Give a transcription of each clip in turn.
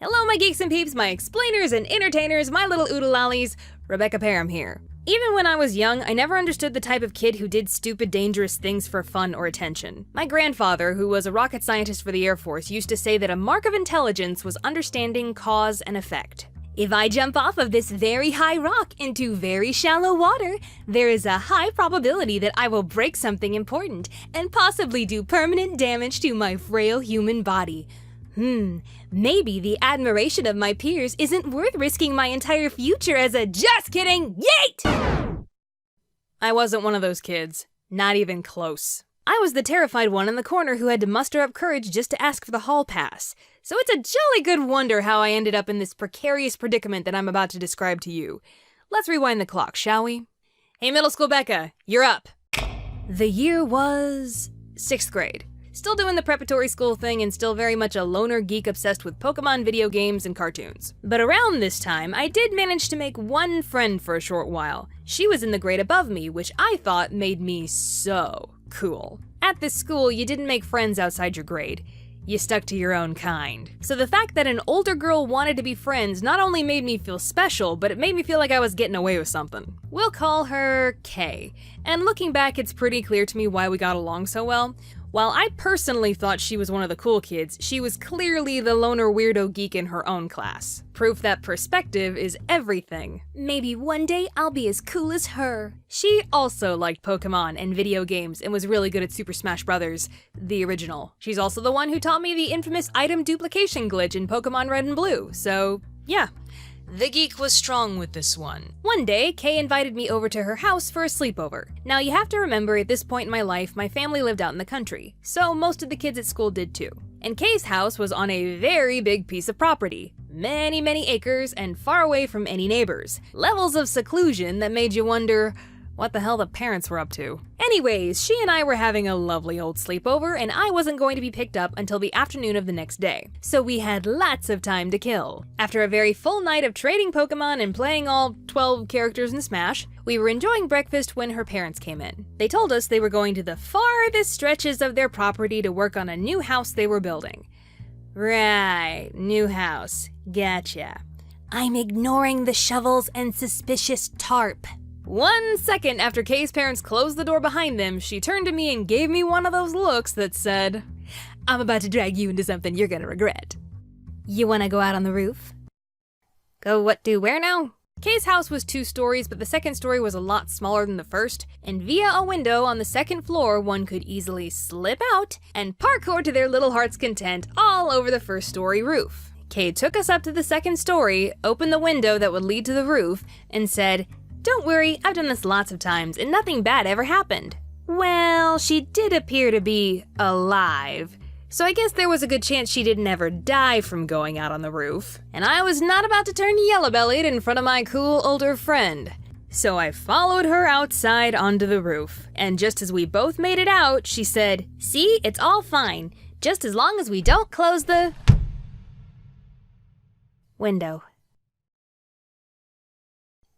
Hello my geeks and peeps, my explainers and entertainers, my little oodle-lollies, Rebecca Parham here. Even when I was young, I never understood the type of kid who did stupid, dangerous things for fun or attention. My grandfather, who was a rocket scientist for the Air Force, used to say that a mark of intelligence was understanding cause and effect. If I jump off of this very high rock into very shallow water, there is a high probability that I will break something important and possibly do permanent damage to my frail human body. Maybe the admiration of my peers isn't worth risking my entire future as a just kidding, yeet! I wasn't one of those kids. Not even close. I was the terrified one in the corner who had to muster up courage just to ask for the hall pass. So it's a jolly good wonder how I ended up in this precarious predicament that I'm about to describe to you. Let's rewind the clock, shall we? Hey, middle school Becca, you're up. The year was 6th grade. Still doing the preparatory school thing and still very much a loner geek obsessed with Pokemon video games and cartoons. But around this time, I did manage to make one friend for a short while. She was in the grade above me, which I thought made me so cool. At this school, you didn't make friends outside your grade. You stuck to your own kind. So the fact that an older girl wanted to be friends not only made me feel special, but it made me feel like I was getting away with something. We'll call her Kay. And looking back, it's pretty clear to me why we got along so well. While I personally thought she was one of the cool kids, she was clearly the loner weirdo geek in her own class. Proof that perspective is everything. Maybe one day I'll be as cool as her. She also liked Pokemon and video games and was really good at Super Smash Bros., the original. She's also the one who taught me the infamous item duplication glitch in Pokemon Red and Blue, so yeah. The geek was strong with this one. One day, Kay invited me over to her house for a sleepover. Now you have to remember at this point in my life, my family lived out in the country, so most of the kids at school did too. And Kay's house was on a very big piece of property. Many acres and far away from any neighbors. Levels of seclusion that made you wonder what the hell the parents were up to. Anyways, she and I were having a lovely old sleepover, and I wasn't going to be picked up until the afternoon of the next day. So we had lots of time to kill. After a very full night of trading Pokemon and playing all 12 characters in Smash, we were enjoying breakfast when her parents came in. They told us they were going to the farthest stretches of their property to work on a new house they were building. Right, new house. Gotcha. I'm ignoring the shovels and suspicious tarp. 1 second after Kay's parents closed the door behind them, she turned to me and gave me one of those looks that said, I'm about to drag you into something you're gonna regret. You wanna go out on the roof? Go what, do where now? Kay's house was 2 stories, but the second story was a lot smaller than the first, and via a window on the second floor, one could easily slip out and parkour to their little heart's content all over the first story roof. Kay took us up to the second story, opened the window that would lead to the roof, and said, Don't worry, I've done this lots of times and nothing bad ever happened. Well, she did appear to be alive, so I guess there was a good chance she didn't ever die from going out on the roof. And I was not about to turn yellow-bellied in front of my cool older friend. So I followed her outside onto the roof, and just as we both made it out, she said, See, it's all fine, just as long as we don't close the window.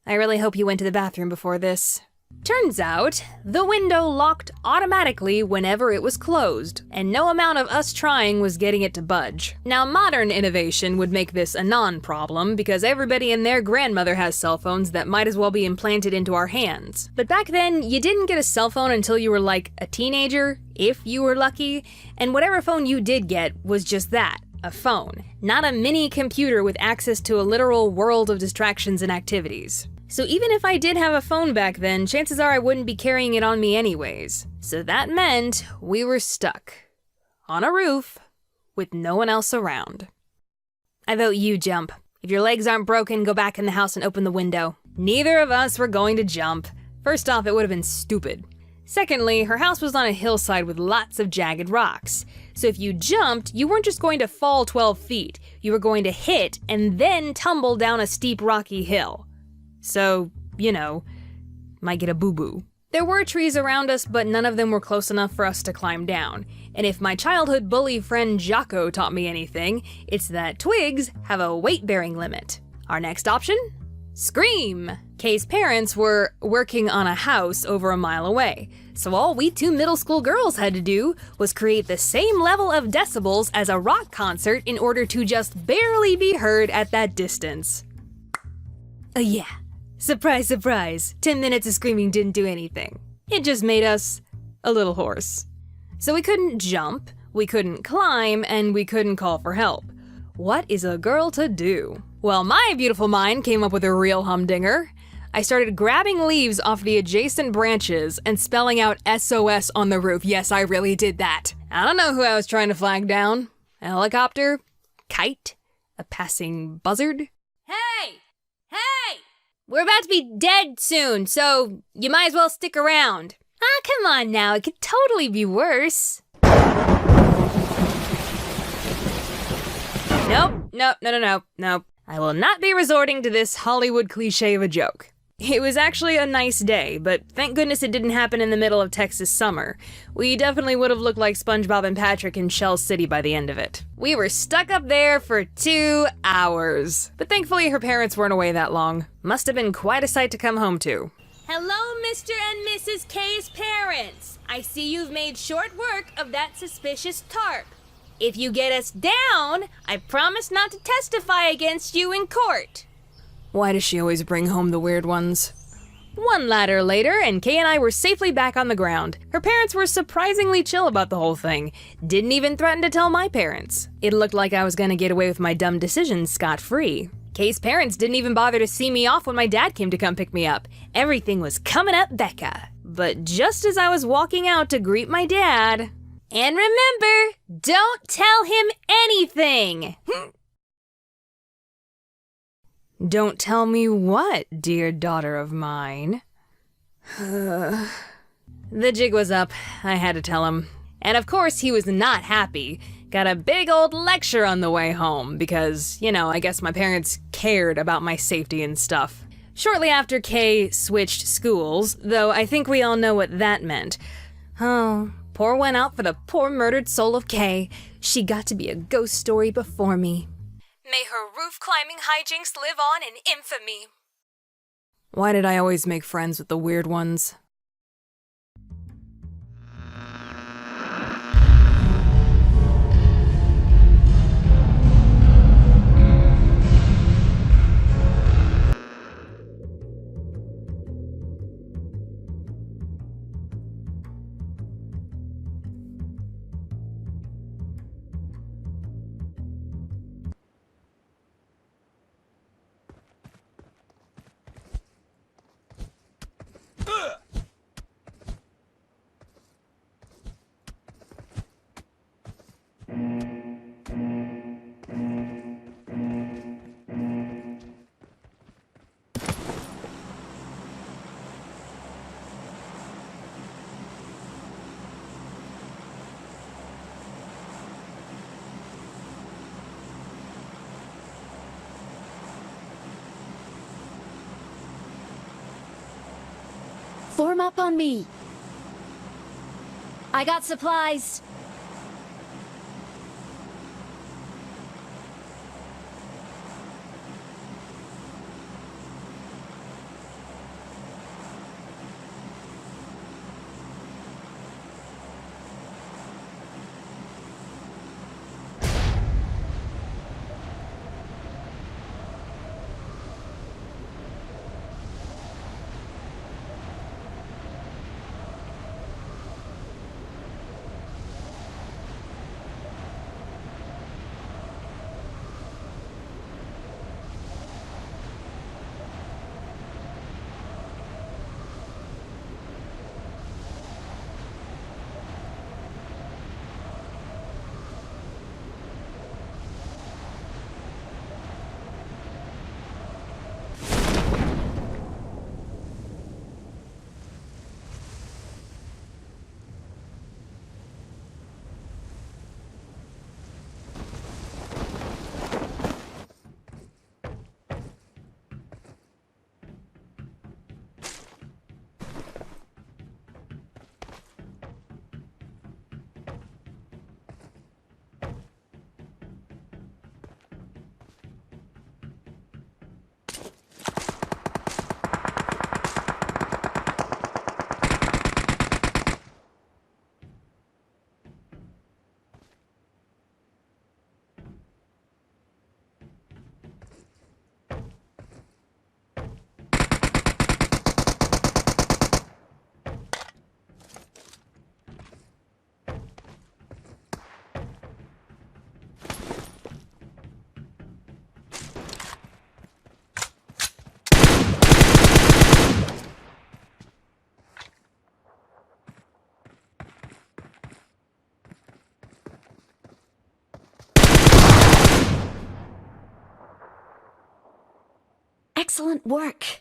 I really hope you went to the bathroom before this. Turns out, the window locked automatically whenever it was closed, and no amount of us trying was getting it to budge. Now, modern innovation would make this a non-problem because everybody and their grandmother has cell phones that might as well be implanted into our hands. But back then, you didn't get a cell phone until you were like a teenager, if you were lucky, and whatever phone you did get was just that. A phone, not a mini computer with access to a literal world of distractions and activities. So even if I did have a phone back then, chances are I wouldn't be carrying it on me anyways. So that meant we were stuck on a roof with no one else around. I vote you jump. If your legs aren't broken, go back in the house and open the window. Neither of us were going to jump. First off, it would have been stupid. Secondly, her house was on a hillside with lots of jagged rocks. So if you jumped, you weren't just going to fall 12 feet. You were going to hit and then tumble down a steep rocky hill. So, you know, might get a boo-boo. There were trees around us, but none of them were close enough for us to climb down. And if my childhood bully friend Jocko taught me anything, it's that twigs have a weight-bearing limit. Our next option? Scream! Kay's parents were working on a house over a mile away, so all we two middle school girls had to do was create the same level of decibels as a rock concert in order to just barely be heard at that distance. Yeah. Surprise, surprise. 10 minutes of screaming didn't do anything. It just made us a little hoarse. So we couldn't jump, we couldn't climb, and we couldn't call for help. What is a girl to do? Well, my beautiful mind came up with a real humdinger. I started grabbing leaves off the adjacent branches and spelling out SOS on the roof. Yes, I really did that. I don't know who I was trying to flag down. A helicopter? Kite? A passing buzzard? Hey! Hey! We're about to be dead soon, so you might as well stick around. Ah, come on now, it could totally be worse. Nope. I will not be resorting to this Hollywood cliche of a joke. It was actually a nice day, but thank goodness it didn't happen in the middle of Texas summer. We definitely would have looked like SpongeBob and Patrick in Shell City by the end of it. We were stuck up there for 2 hours. But thankfully her parents weren't away that long. Must have been quite a sight to come home to. Hello, Mr. and Mrs. K's parents. I see you've made short work of that suspicious tarp. If you get us down, I promise not to testify against you in court. Why does she always bring home the weird ones? One ladder later, and Kay and I were safely back on the ground. Her parents were surprisingly chill about the whole thing. Didn't even threaten to tell my parents. It looked like I was gonna get away with my dumb decisions scot-free. Kay's parents didn't even bother to see me off when my dad came to come pick me up. Everything was coming up Becca. But just as I was walking out to greet my dad... And remember, don't tell him anything! Don't tell me what, dear daughter of mine? The jig was up. I had to tell him. And of course he was not happy. Got a big old lecture on the way home because, I guess my parents cared about my safety and stuff. Shortly after Kay switched schools, though I think we all know what that meant. Oh, pour one out for the poor murdered soul of Kay. She got to be a ghost story before me. May her roof-climbing hijinks live on in infamy. Why did I always make friends with the weird ones? Form up on me. I got supplies. Excellent work.